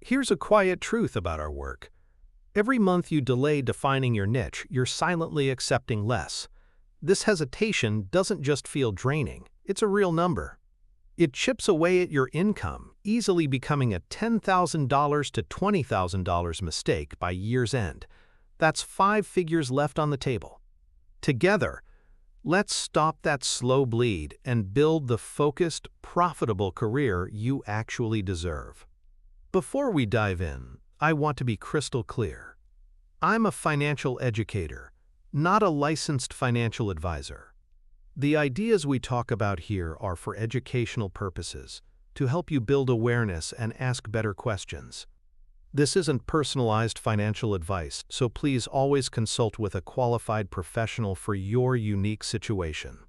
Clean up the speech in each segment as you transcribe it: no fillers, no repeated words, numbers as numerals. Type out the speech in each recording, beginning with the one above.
Here's a quiet truth about our work. Every month you delay defining your niche, you're silently accepting less. This hesitation doesn't just feel draining, it's a real number. It chips away at your income, easily becoming a $10,000 to $20,000 mistake by year's end. That's 5 figures left on the table. Together, let's stop that slow bleed and build the focused, profitable career you actually deserve. Before we dive in, I want to be crystal clear. I'm a financial educator, not a licensed financial advisor. The ideas we talk about here are for educational purposes, to help you build awareness and ask better questions. This isn't personalized financial advice, so please always consult with a qualified professional for your unique situation.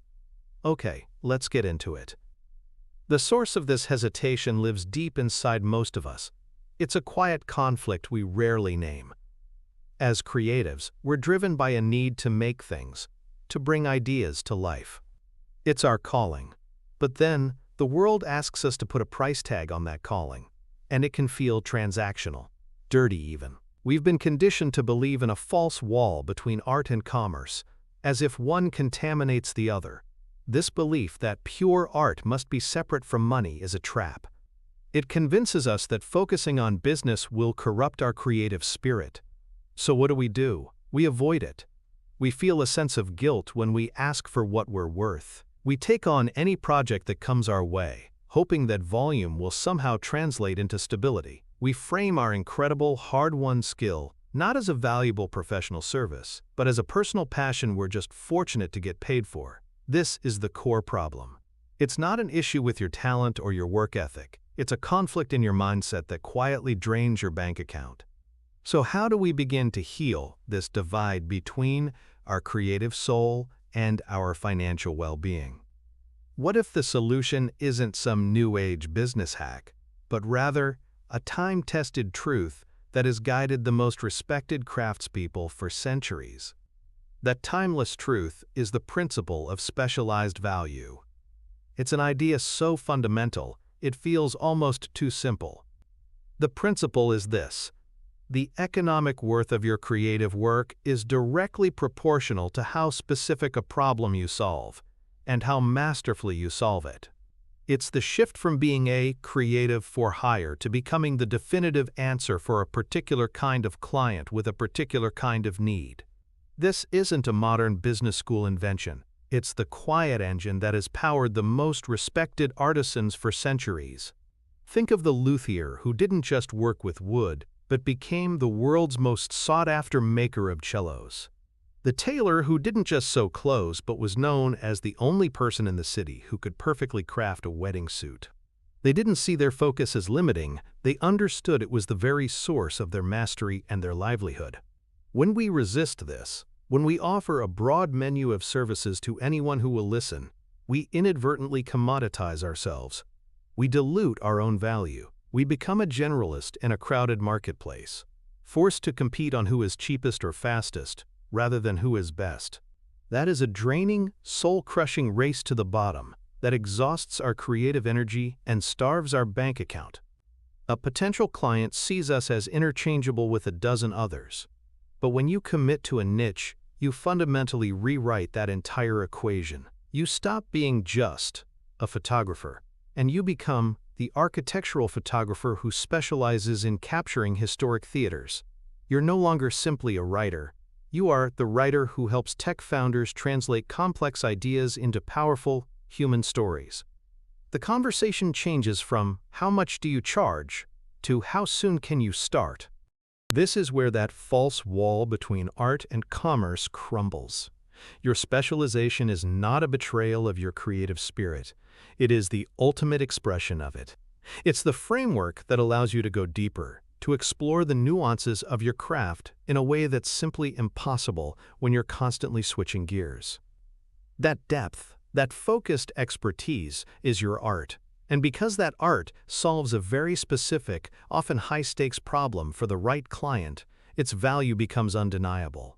Okay, let's get into it. The source of this hesitation lives deep inside most of us. It's a quiet conflict we rarely name. As creatives, we're driven by a need to make things, to bring ideas to life. It's our calling. But then, the world asks us to put a price tag on that calling, and it can feel transactional, dirty even. We've been conditioned to believe in a false wall between art and commerce, as if one contaminates the other. This belief that pure art must be separate from money is a trap. It convinces us that focusing on business will corrupt our creative spirit. So what do? We avoid it. We feel a sense of guilt when we ask for what we're worth. We take on any project that comes our way, hoping that volume will somehow translate into stability. We frame our incredible, hard-won skill not as a valuable professional service, but as a personal passion we're just fortunate to get paid for. This is the core problem. It's not an issue with your talent or your work ethic. It's a conflict in your mindset that quietly drains your bank account. So how do we begin to heal this divide between our creative soul and our financial well-being? What if the solution isn't some new age business hack, but rather a time-tested truth that has guided the most respected craftspeople for centuries? That timeless truth is the principle of specialized value. It's an idea so fundamental, it feels almost too simple. The principle is this: the economic worth of your creative work is directly proportional to how specific a problem you solve, and how masterfully you solve it. It's the shift from being a creative for hire to becoming the definitive answer for a particular kind of client with a particular kind of need. This isn't a modern business school invention. It's the quiet engine that has powered the most respected artisans for centuries. Think of the luthier who didn't just work with wood, but became the world's most sought-after maker of cellos. The tailor who didn't just sew clothes but was known as the only person in the city who could perfectly craft a wedding suit. They didn't see their focus as limiting, they understood it was the very source of their mastery and their livelihood. When we resist this, when we offer a broad menu of services to anyone who will listen, we inadvertently commoditize ourselves. We dilute our own value. We become a generalist in a crowded marketplace, forced to compete on who is cheapest or fastest, rather than who is best. That is a draining, soul-crushing race to the bottom that exhausts our creative energy and starves our bank account. A potential client sees us as interchangeable with a dozen others. But when you commit to a niche, you fundamentally rewrite that entire equation. You stop being just a photographer, and you become the architectural photographer who specializes in capturing historic theaters. You're no longer simply a writer. You are the writer who helps tech founders translate complex ideas into powerful, human stories. The conversation changes from "how much do you charge?" to "how soon can you start?" This is where that false wall between art and commerce crumbles. Your specialization is not a betrayal of your creative spirit. It is the ultimate expression of it. It's the framework that allows you to go deeper, to explore the nuances of your craft in a way that's simply impossible when you're constantly switching gears. That depth, that focused expertise is your art. And because that art solves a very specific, often high-stakes problem for the right client, its value becomes undeniable.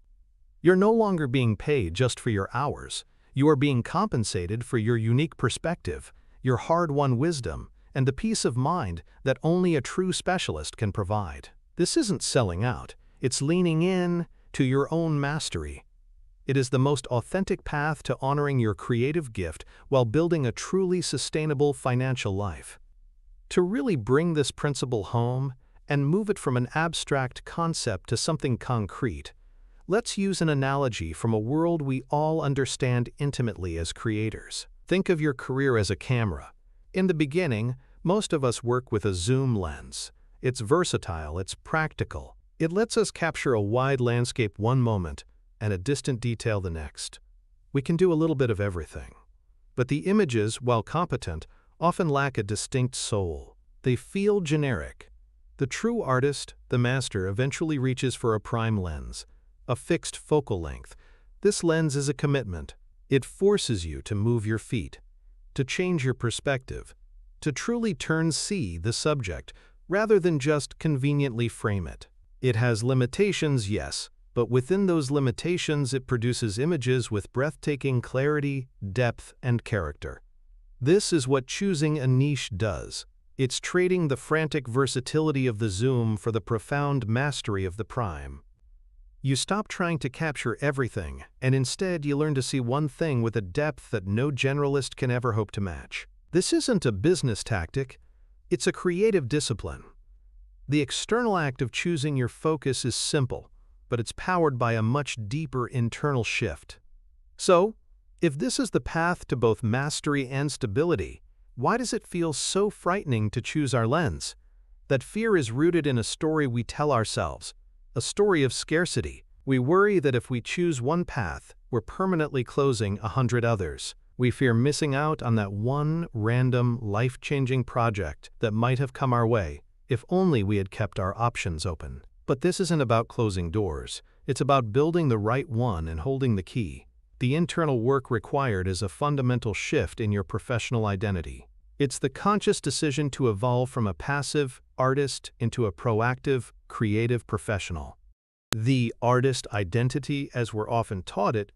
You're no longer being paid just for your hours. You are being compensated for your unique perspective, your hard-won wisdom, and the peace of mind that only a true specialist can provide. This isn't selling out, it's leaning in to your own mastery. It is the most authentic path to honoring your creative gift while building a truly sustainable financial life. To really bring this principle home and move it from an abstract concept to something concrete, let's use an analogy from a world we all understand intimately as creators. Think of your career as a camera. In the beginning, most of us work with a zoom lens. It's versatile, it's practical. It lets us capture a wide landscape one moment and a distant detail the next. We can do a little bit of everything. But the images, while competent, often lack a distinct soul. They feel generic. The true artist, the master, eventually reaches for a prime lens, a fixed focal length. This lens is a commitment. It forces you to move your feet, to change your perspective, to truly see the subject, rather than just conveniently frame it. It has limitations, yes, but within those limitations it produces images with breathtaking clarity, depth, and character. This is what choosing a niche does. It's trading the frantic versatility of the zoom for the profound mastery of the prime. You stop trying to capture everything, and instead you learn to see one thing with a depth that no generalist can ever hope to match. This isn't a business tactic, it's a creative discipline. The external act of choosing your focus is simple, but it's powered by a much deeper internal shift. So, if this is the path to both mastery and stability, why does it feel so frightening to choose our lens? That fear is rooted in a story we tell ourselves, a story of scarcity. We worry that if we choose one path, we're permanently closing 100 others. We fear missing out on that one random, life-changing project that might have come our way if only we had kept our options open. But this isn't about closing doors. It's about building the right one and holding the key. The internal work required is a fundamental shift in your professional identity. It's the conscious decision to evolve from a passive artist into a proactive, creative professional. The artist identity, as we're often taught it,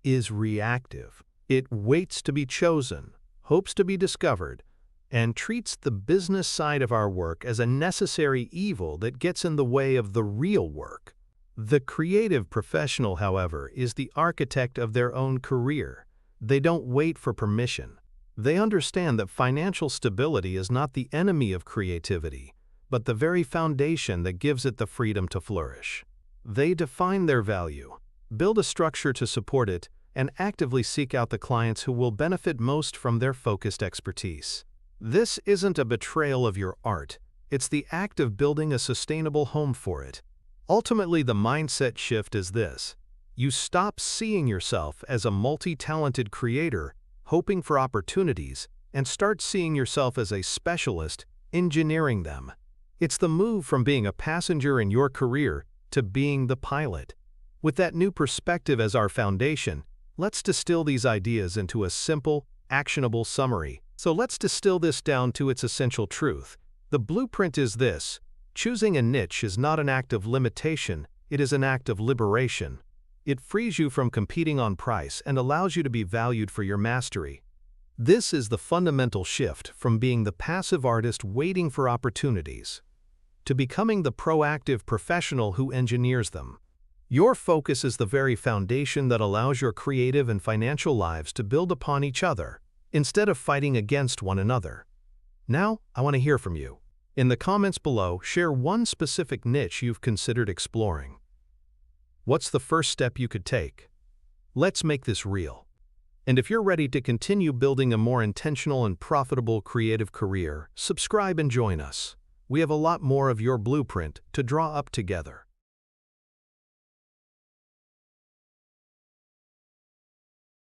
is reactive. It waits to be chosen, hopes to be discovered, and treats the business side of our work as a necessary evil that gets in the way of the real work. The creative professional, however, is the architect of their own career. They don't wait for permission. They understand that financial stability is not the enemy of creativity, but the very foundation that gives it the freedom to flourish. They define their value, build a structure to support it, and actively seek out the clients who will benefit most from their focused expertise. This isn't a betrayal of your art, it's the act of building a sustainable home for it. Ultimately, the mindset shift is this. You stop seeing yourself as a multi-talented creator, hoping for opportunities, and start seeing yourself as a specialist, engineering them. It's the move from being a passenger in your career to being the pilot. With that new perspective as our foundation, let's distill these ideas into a simple, actionable summary. So let's distill this down to its essential truth. The blueprint is this. Choosing a niche is not an act of limitation, it is an act of liberation. It frees you from competing on price and allows you to be valued for your mastery. This is the fundamental shift from being the passive artist waiting for opportunities to becoming the proactive professional who engineers them. Your focus is the very foundation that allows your creative and financial lives to build upon each other, instead of fighting against one another. Now, I want to hear from you. In the comments below, share one specific niche you've considered exploring. What's the first step you could take? Let's make this real. And if you're ready to continue building a more intentional and profitable creative career, subscribe and join us. We have a lot more of your blueprint to draw up together.